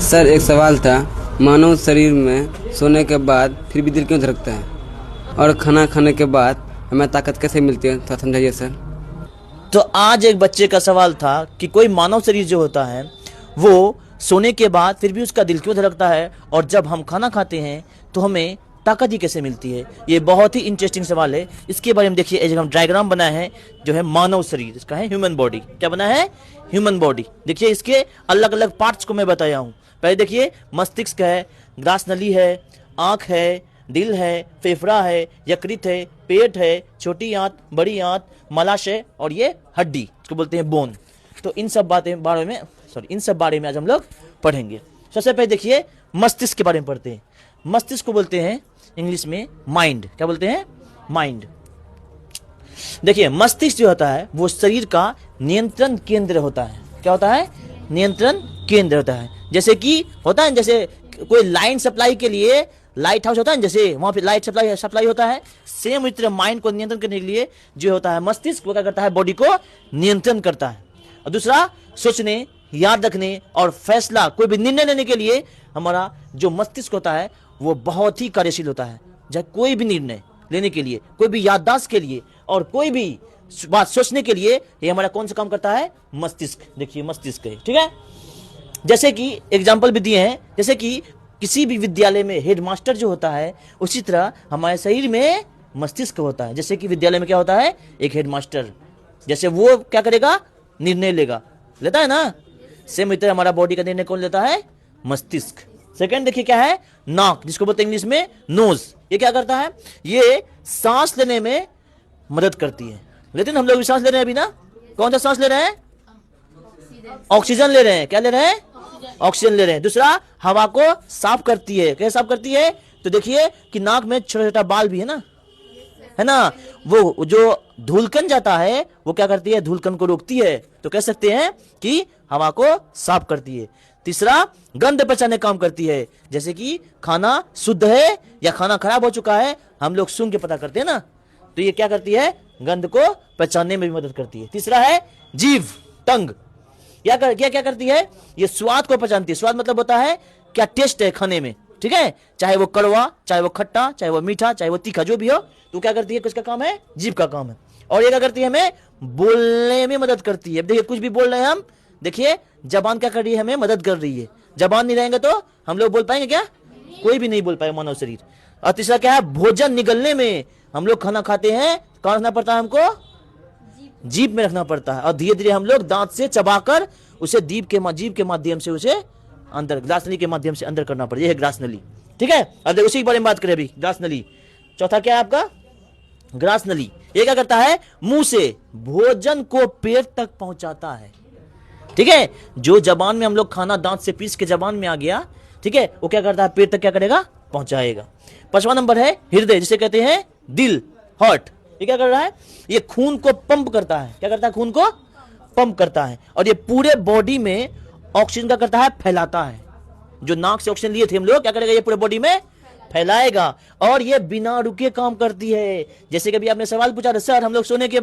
Sir एक सवाल था, मानव शरीर में सोने के बाद फिर भी दिल क्यों धड़कता है और खाना खाने के बाद हमें ताकत कैसे मिलती है, थोड़ा समझाइए सर। तो आज एक बच्चे का सवाल था कि कोई मानव शरीर जो होता है वो सोने के बाद फिर भी उसका दिल क्यों धड़कता है और जब हम खाना खाते हैं तो हमें ताकत ही कैसे मिलती है। ये बहुत ही इंटरेस्टिंग सवाल है। इसके बारे में देखिए, एक हम डायग्राम बनाया है जो है मानव शरीर, इसका है ह्यूमन बॉडी। क्या बना है? Human body. देखिए इसके अलग अलग पार्ट्स को मैं बताया हूँ। पहले देखिए, मस्तिष्क है, ग्रास नली है, आंख है, दिल है, फेफड़ा है, यकृत है, पेट है, छोटी आंत, बड़ी आंत, मलाशय और ये हड्डी, इसको बोलते हैं बोन। तो इन सब बारे में आज हम लोग पढ़ेंगे। सबसे पहले देखिए मस्तिष्क के बारे में पढ़ते हैं। मस्तिष्क को बोलते हैं इंग्लिश में माइंड। क्या बोलते हैं? माइंड। देखिए मस्तिष्क जो होता है वो शरीर का नियंत्रण केंद्र होता है। क्या होता है? नियंत्रण केंद्र होता है। जैसे कि होता है, जैसे कोई लाइन सप्लाई के लिए लाइट हाउस होता है, जैसे वहां पे लाइट सप्लाई होता है, सेम इस तरह माइंड को नियंत्रण करने के लिए जो होता है मस्तिष्क, वो क्या करता है? बॉडी को नियंत्रण करता है। और दूसरा, सोचने, याद रखने और फैसला, कोई भी निर्णय लेने के लिए हमारा जो मस्तिष्क होता है वो बहुत ही कार्यशील होता है। जब कोई भी निर्णय लेने के लिए, कोई भी याददाश्त के लिए और कोई भी बात सोचने के लिए ये हमारा कौन सा काम करता है? मस्तिष्क। देखिए मस्तिष्क है, ठीक है। जैसे कि एग्जाम्पल भी दिए हैं, जैसे कि किसी भी विद्यालय में हेडमास्टर जो होता है, उसी तरह हमारे शरीर में मस्तिष्क होता है। जैसे कि विद्यालय में क्या होता है? एक हेडमास्टर, जैसे वो क्या करेगा? निर्णय लेता है ना। सेम इतना हमारा बॉडी का निर्णय कौन लेता है? मस्तिष्क। सेकंड देखिए क्या है? नाक, जिसको बोलते हैं इंग्लिश में नोज। ये क्या करता है? ये सांस लेने में मदद करती है। लेकिन हम लोग भी सांस ले रहे हैं अभी ना। कौन सा सांस ले रहे हैं? ऑक्सीजन ले रहे हैं। क्या ले रहे हैं? ऑक्सीजन ले रहे हैं। दूसरा, हवा को साफ करती है। कैसे साफ करती है? तो देखिए कि नाक में छोटा छोटा बाल भी है ना। वो जो धूलकन जाता है वो क्या करती है? धूलकन को रोकती है। तो कह सकते हैं कि हवा को साफ करती है। तीसरा, गंध पहचानने काम करती है। जैसे कि खाना शुद्ध है या खाना खराब हो चुका है, हम लोग सूंघ के पता करते हैं ना। तो ये क्या करती है? गंध को पहचानने में भी मदद करती है। तीसरा है जीभ, टंग। क्या करती है? ये स्वाद को पहचानती है। स्वाद मतलब होता है क्या टेस्ट है खाने में, ठीक है। चाहे वो कड़वा, चाहे वो खट्टा, चाहे वो मीठा, चाहे वो तीखा, जो भी हो। तो क्या करती है? किसका काम है? जीभ का काम है। और ये क्या करती है? हमें बोलने में मदद करती है। देखिए कुछ भी बोल रहे हैं हम, देखिए जबान क्या कर रही है? हमें मदद कर रही है। जबान नहीं रहेंगे तो हम लोग बोल पाएंगे क्या? कोई भी नहीं बोल पाएगा मानव शरीर। और तीसरा क्या है? भोजन निगलने में। हम लोग खाना खाते हैं, कहाँ रखना पड़ता है हमको? जीभ में रखना पड़ता है। और धीरे धीरे हम लोग दांत से चबाकर उसे जीभ के माध्यम से उसे अंदर, ग्रास नली के माध्यम से अंदर करना पड़ता है। ये है ग्रास नली, ठीक है। अब उसी के बारे में बात करें अभी, ग्रास नली। चौथा क्या है आपका? ग्रास नली। ये क्या करता है? मुंह से भोजन को पेट तक पहुंचाता है, ठीक है। जो जबान में हम लोग खाना दांत से पीस के जबान में आ गया, ठीक है, वो क्या करता है? पेट तक क्या करेगा? पहुंचाएगा। 5वां नंबर है हृदय, जिसे कहते हैं दिल, हार्ट। ये क्या कर रहा है? ये खून को पंप करता है। क्या करता है? खून को पंप करता है। और ये पूरे बॉडी में ऑक्सीजन क्या करता है? फैलाता है। जो नाक से ऑक्सीजन लिए थे हम लोग, क्या करेगा? ये पूरे बॉडी में फैलाएगा। और ये बिना रुके काम करती है। जैसे कभी आपने सवाल पूछा था, सर हम लोग सोने के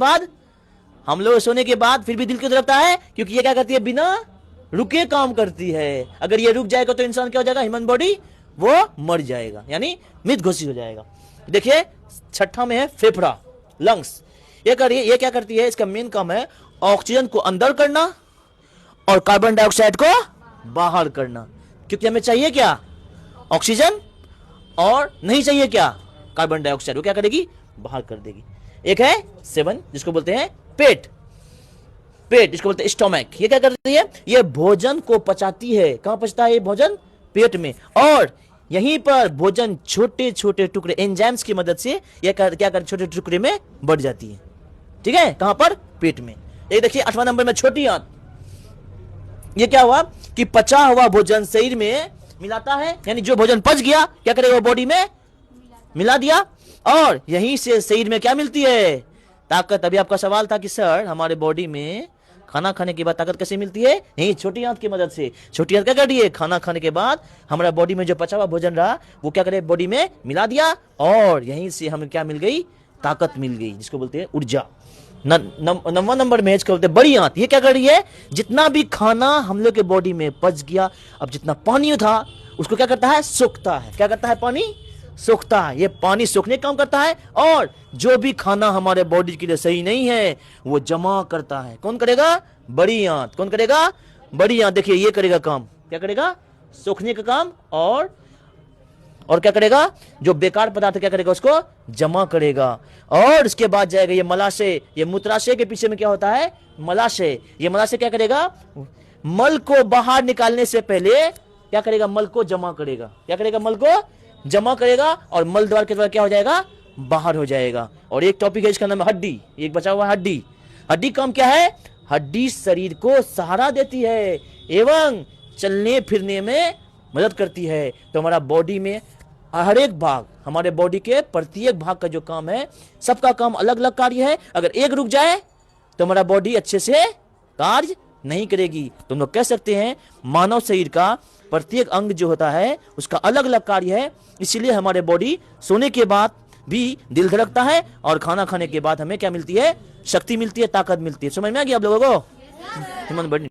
बाद फिर भी दिल क्यों धड़कता है? क्योंकि ये क्या करती है? बिना रुके काम करती है। अगर ये रुक जाएगा तो इंसान क्या हो जाएगा? ह्यूमन बॉडी वो मर जाएगा, यानी मृत घोषित हो जाएगा। देखिए 6ठा में है फेफड़ा, लंग्स। ये क्या करती है? इसका मेन काम है ऑक्सीजन को अंदर करना और कार्बन डाइऑक्साइड को बाहर करना। क्योंकि हमें चाहिए क्या? ऑक्सीजन, और नहीं चाहिए क्या? Carbon dioxide. वो क्या करेगी? बाहर कर देगी। एक है 7, जिसको बोलते हैं पेट, जिसको बोलते हैं स्टोमक। ये क्या करती है? ये भोजन को पचाती है। कहां पचता है ये भोजन? पेट में। और यहीं पर भोजन छोटे छोटे टुकड़े एंजाइम्स की मदद से क्या कर छोटे टुकड़े में बढ़ जाती है, ठीक है। कहां पर? पेट में। ये देखिए 8वां नंबर में छोटी आंत। ये क्या हुआ कि पचा हुआ भोजन शरीर में मिलाता है, यानी जो भोजन पच गया क्या करेगा? बॉडी में मिला दिया। और यहीं से शरीर में क्या मिलती है? ताकत। अभी आपका सवाल था कि सर हमारे बॉडी में खाना खाने के बाद ताकत कैसे मिलती है? यही छोटी आंत की मदद से। छोटी आंत क्या कर रही है? खाना खाने के बाद हमारा बॉडी में जो पचा हुआ भोजन रहा वो क्या करे? बॉडी में मिला दिया। और यहीं से हमें क्या मिल गई? ताकत मिल गई, जिसको बोलते हैं ऊर्जा। नवा नंबर में इसको बोलते हैं बड़ी आंत। ये क्या कर रही है, जितना भी खाना हम लोग के बॉडी में पच गया, अब जितना पानी था उसको क्या करता है, सोखता है। क्या करता है, पानी सोखता है। ये पानी सोखने का काम करता है, और जो भी खाना हमारे बॉडी के लिए सही नहीं है वो जमा करता है। कौन करेगा, बड़ी आंत। कौन करेगा, बड़ी आंत। देखिए ये करेगा काम, क्या करेगा, सोखने का काम, और क्या करेगा, जो बेकार पदार्थ क्या करेगा, उसको जमा करेगा। और इसके बाद जाएगा ये मलाशय। ये मूत्राशय के पीछे में क्या होता है, मलाशय। ये मलाशय क्या करेगा, मल को बाहर निकालने से पहले क्या करेगा, मल को जमा करेगा। क्या करेगा, मल को जमा करेगा, और मल द्वार के द्वारा क्या हो जाएगा, बाहर हो जाएगा। और एक टॉपिक है इसका नाम है हड्डी। एक बचा हुआ हड्डी। हड्डी काम क्या है, हड्डी शरीर को सहारा देती है एवं चलने फिरने में मदद करती है। तो हमारा बॉडी में हर एक भाग, हमारे बॉडी के प्रत्येक भाग का जो काम है, सबका काम अलग अलग कार्य है। अगर एक रुक जाए तो हमारा बॉडी अच्छे से कार्य नहीं करेगी। तो हम लोग कह सकते हैं मानव शरीर का प्रत्येक अंग जो होता है उसका अलग अलग कार्य है। इसीलिए हमारे बॉडी सोने के बाद भी दिल धड़कता है, और खाना खाने के बाद हमें क्या मिलती है, शक्ति मिलती है, ताकत मिलती है। समझ में आ गया आप लोगों को?